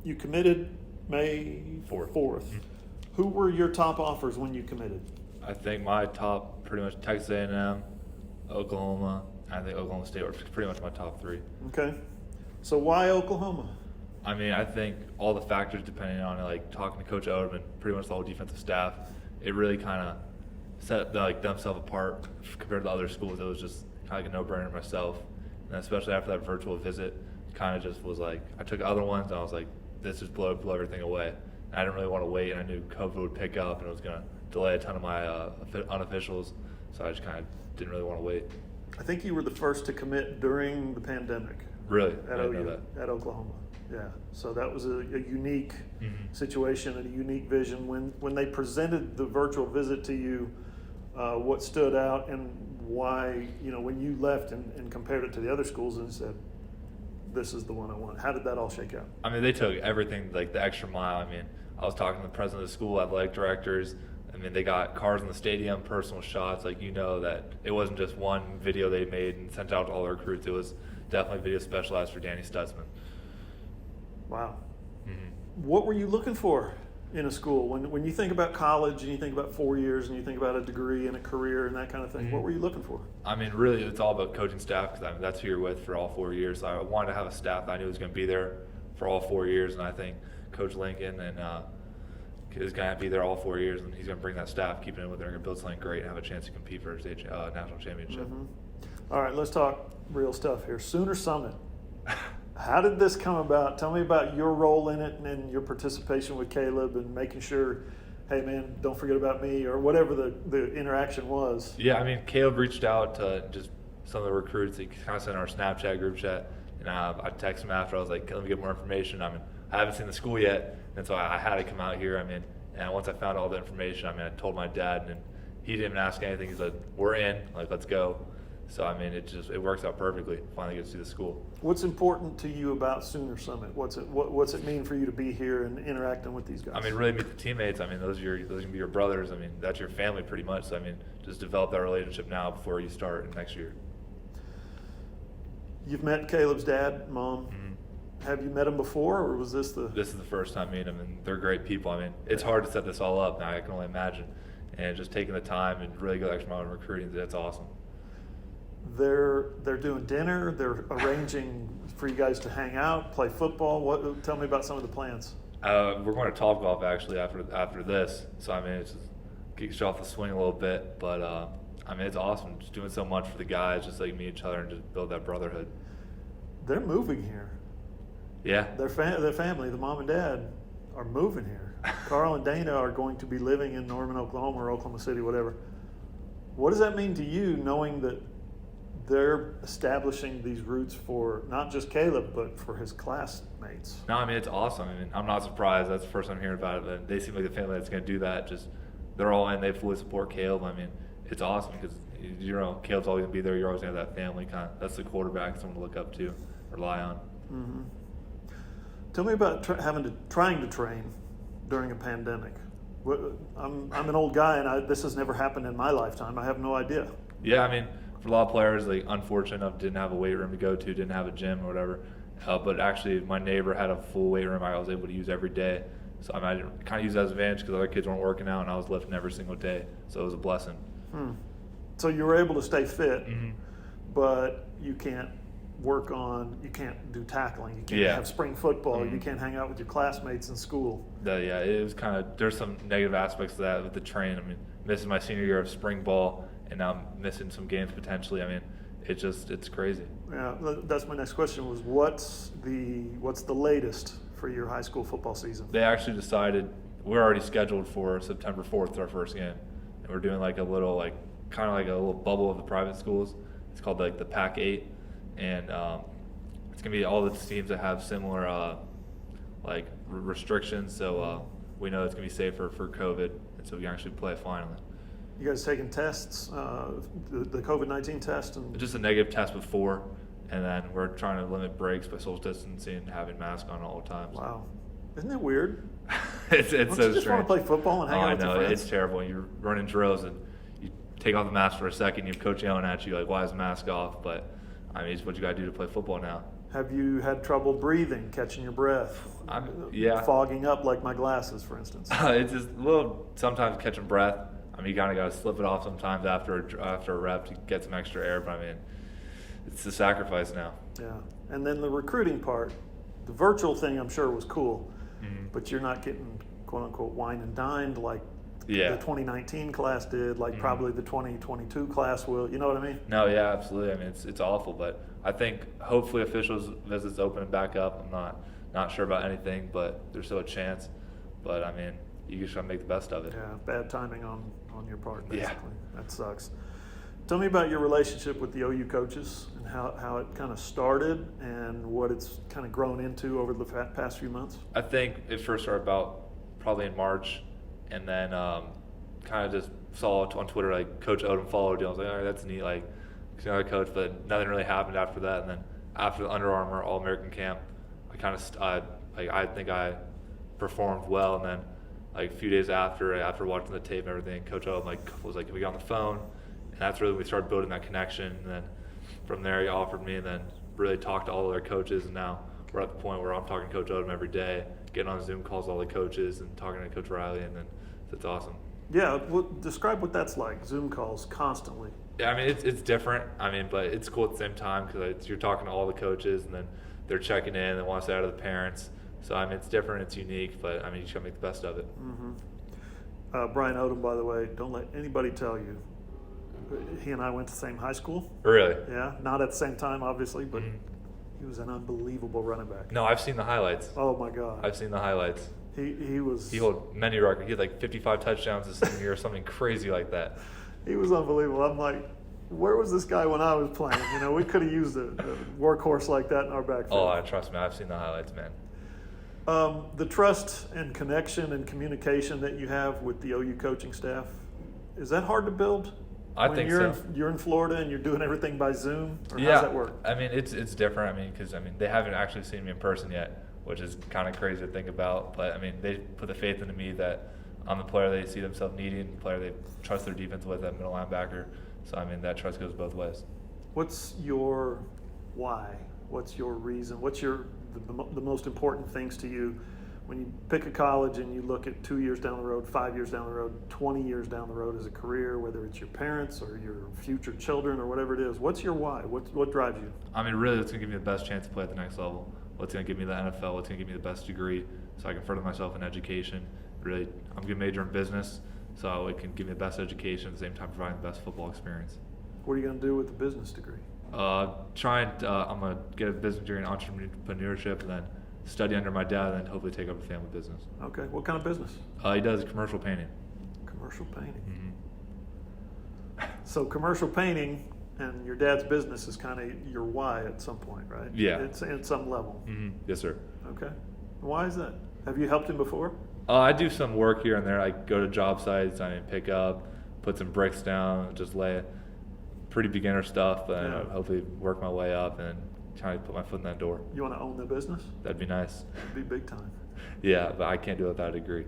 you committed May 4th. Mm-hmm. Who were your top offers when you committed? I think my top, pretty much Texas A&M, Oklahoma. I think Oklahoma State were pretty much my top three. Okay. So why Oklahoma? I mean, I think all the factors depending on like talking to Coach Odom and pretty much the whole defensive staff, it really kind of set themselves apart compared to the other schools. It was just kind of like a no-brainer myself, and especially after that virtual visit, kind of just was like I took other ones and I was like, this just blow everything away. And I didn't really want to wait, and I knew COVID would pick up and it was going to delay a ton of my unofficials, so I just kind of didn't really want to wait. I think you were the first to commit during the pandemic. Really? At I didn't OU, know that. at Oklahoma. Yeah. So that was a unique situation and a unique vision. When they presented the virtual visit to you, what stood out and why, when you left and compared it to the other schools and said, this is the one I want. How did that all shake out? I mean, they took everything, like the extra mile. I mean, I was talking to the president of the school, athletic directors. I mean, they got cars in the stadium, personal shots. Like, that it wasn't just one video they made and sent out to all the recruits. It was definitely video specialized for Danny Stutsman. Wow. Mm-hmm. What were you looking for in a school? When you think about college and you think about 4 years and you think about a degree and a career and that kind of thing, what were you looking for? I mean, really, it's all about coaching staff because that's who you're with for all 4 years. So I wanted to have a staff that I knew was going to be there for all 4 years, and I think Coach Lincoln and is going to be there all 4 years, and he's going to bring that staff, keeping it with they're going to build something great and have a chance to compete for his national championship. Mm-hmm. All right, let's talk real stuff here. Sooner Summit. How did this come about? Tell me about your role in it and your participation with Caleb and making sure, hey man, don't forget about me, or whatever the interaction was. Yeah, I mean, Caleb reached out to just some of the recruits. He kind of sent our Snapchat group chat, and I texted him after. I was like, let me get more information. I mean, I haven't seen the school yet, and so I had to come out here. I mean, and once I found all the information, I told my dad, and he didn't even ask anything. He said, we're in, like, let's go. So, I mean, it works out perfectly. Finally get to see the school. What's important to you about Sooner Summit? What's it mean for you to be here and interacting with these guys? I mean, really meet the teammates. I mean, those can be your brothers. I mean, that's your family pretty much. So, I mean, just develop that relationship now before you start next year. You've met Caleb's dad, mom. Mm-hmm. Have you met him before, or was this the? This is the first time meeting them, and they're great people. I mean, it's hard to set this all up now. I can only imagine, and just taking the time and really go extra mile in recruiting, that's awesome. They're doing dinner. They're arranging for you guys to hang out, play football. Tell me about some of the plans. We're going to Topgolf actually after this. So I mean, it just kicks you off the swing a little bit. But I mean, it's awesome. Just doing so much for the guys, just like meet each other and just build that brotherhood. They're moving here. Yeah. Their family, the mom and dad, are moving here. Carl and Dana are going to be living in Norman, Oklahoma, or Oklahoma City, whatever. What does that mean to you, knowing that they're establishing these roots for not just Caleb, but for his classmates? No, I mean, it's awesome. I mean, I'm not surprised. That's the first time hearing about it. But they seem like the family that's going to do that. Just they're all in. They fully support Caleb. I mean, it's awesome because Caleb's always going to be there. You're always going to have that family kind of. That's the quarterback, someone to look up to, rely on. Mm-hmm. Tell me about trying to train during a pandemic. I'm an old guy, and this has never happened in my lifetime. I have no idea. Yeah, I mean, for a lot of players, like unfortunate enough, didn't have a weight room to go to, didn't have a gym or whatever. But actually, my neighbor had a full weight room I was able to use every day. So I kind of use that as an advantage because other kids weren't working out, and I was lifting every single day. So it was a blessing. So you were able to stay fit, mm-hmm. but you can't do tackling. You can't have spring football. Mm-hmm. You can't hang out with your classmates in school. Yeah, it was kind of, there's some negative aspects of that with the train. I mean, missing my senior year of spring ball, and now I'm missing some games potentially. I mean, it's crazy. Yeah, that's my next question was what's the latest for your high school football season? They actually decided, we're already scheduled for September 4th, our first game. And we're doing like a little, kind of like a little bubble of the private schools. It's called like the Pac-8. And it's going to be all the teams that have similar restrictions. So we know it's going to be safer for COVID. And so we can actually play finally. You guys taking tests, the COVID-19 test? Just a negative test before, and then we're trying to limit breaks by social distancing and having masks on all the time. Wow. Isn't it weird? it's Don't so you just want to play football and hang out with your friends? It's terrible. You're running drills and you take off the mask for a second, you have coach yelling at you like, why is the mask off? But I mean, it's what you got to do to play football now. Have you had trouble breathing, catching your breath? fogging up like my glasses, for instance. It's just a little, sometimes catching breath. I mean, you kind of got to slip it off sometimes after a rep to get some extra air, but I mean, it's a sacrifice now. Yeah. And then the recruiting part, the virtual thing I'm sure was cool, but you're not getting quote unquote wine and dined like the 2019 class did, like probably the 2022 class will. You know what I mean? No, yeah, absolutely. I mean, it's awful, but I think hopefully officials visits opening back up. I'm not sure about anything, but there's still a chance. But I mean, you just gotta make the best of it. Yeah, bad timing on your part, basically. Yeah. That sucks. Tell me about your relationship with the OU coaches and how it kind of started and what it's kind of grown into over the past few months. I think it first started about probably in March, and then kind of just saw on Twitter like Coach Odom followed you. I was like, all right, that's neat, like another coach, but nothing really happened after that. And then after the Under Armour All-American camp, I kind of I think I performed well, and then like a few days after watching the tape and everything, Coach Odom was like, can we get on the phone? And that's really when we started building that connection. And then from there, he offered me, and then really talked to all of their coaches. And now we're at the point where I'm talking to Coach Odom every day, getting on Zoom calls with all the coaches and talking to Coach Riley, and then it's awesome. Yeah, well, describe what that's like, Zoom calls constantly. Yeah, I mean, it's different. I mean, but it's cool at the same time because you're talking to all the coaches, and then they're checking in. They want to say out to the parents. So, I mean, it's different. It's unique, but, I mean, you just got to make the best of it. Brian Odom, by the way, don't let anybody tell you. He and I went to the same high school. Really? Yeah, not at the same time, obviously, but he was an unbelievable running back. No, I've seen the highlights. Oh, my God. I've seen the highlights. He was... He held many records. He had like 55 touchdowns this senior year or something crazy like that. He was unbelievable. I'm like, where was this guy when I was playing? You know, we could have used a workhorse like that in our backfield. Oh, trust me, I've seen the highlights, man. The trust and connection and communication that you have with the OU coaching staff, is that hard to build? I think so. You're in Florida and you're doing everything by Zoom? Or Yeah. How's that work? I mean, it's different. I mean, because they haven't actually seen me in person yet, which is kind of crazy to think about. But I mean, they put the faith into me that I'm the player they see themselves needing, the player they trust their defense with, that middle linebacker. So I mean, that trust goes both ways. What's your why? What's your reason? What's the most important things to you when you pick a college and you look at 2 years down the road, 5 years down the road, 20 years down the road as a career, whether it's your parents or your future children or whatever it is? What's your why? What drives you? I mean, really, what's going to give me the best chance to play at the next level? What's going to give me the NFL? What's going to give me the best degree so I can further myself in education? Really, I'm going to major in business so it can give me the best education at the same time providing the best football experience. What are you going to do with the business degree? I'm going to get a business degree in entrepreneurship and then study under my dad and then hopefully take over the family business. Okay. What kind of business? He does commercial painting. Commercial painting. So commercial painting and your dad's business is kind of your why at some point, right? Yeah. It's at some level. Yes, sir. Okay. Why is that? Have you helped him before? I do some work here and there. I go to job sites, I pick up, put some bricks down, just lay it. Pretty beginner stuff, but hopefully work my way up and try to put my foot in that door. You want to own the business? That'd be nice. It'd be big time. Yeah, but I can't do it without a degree.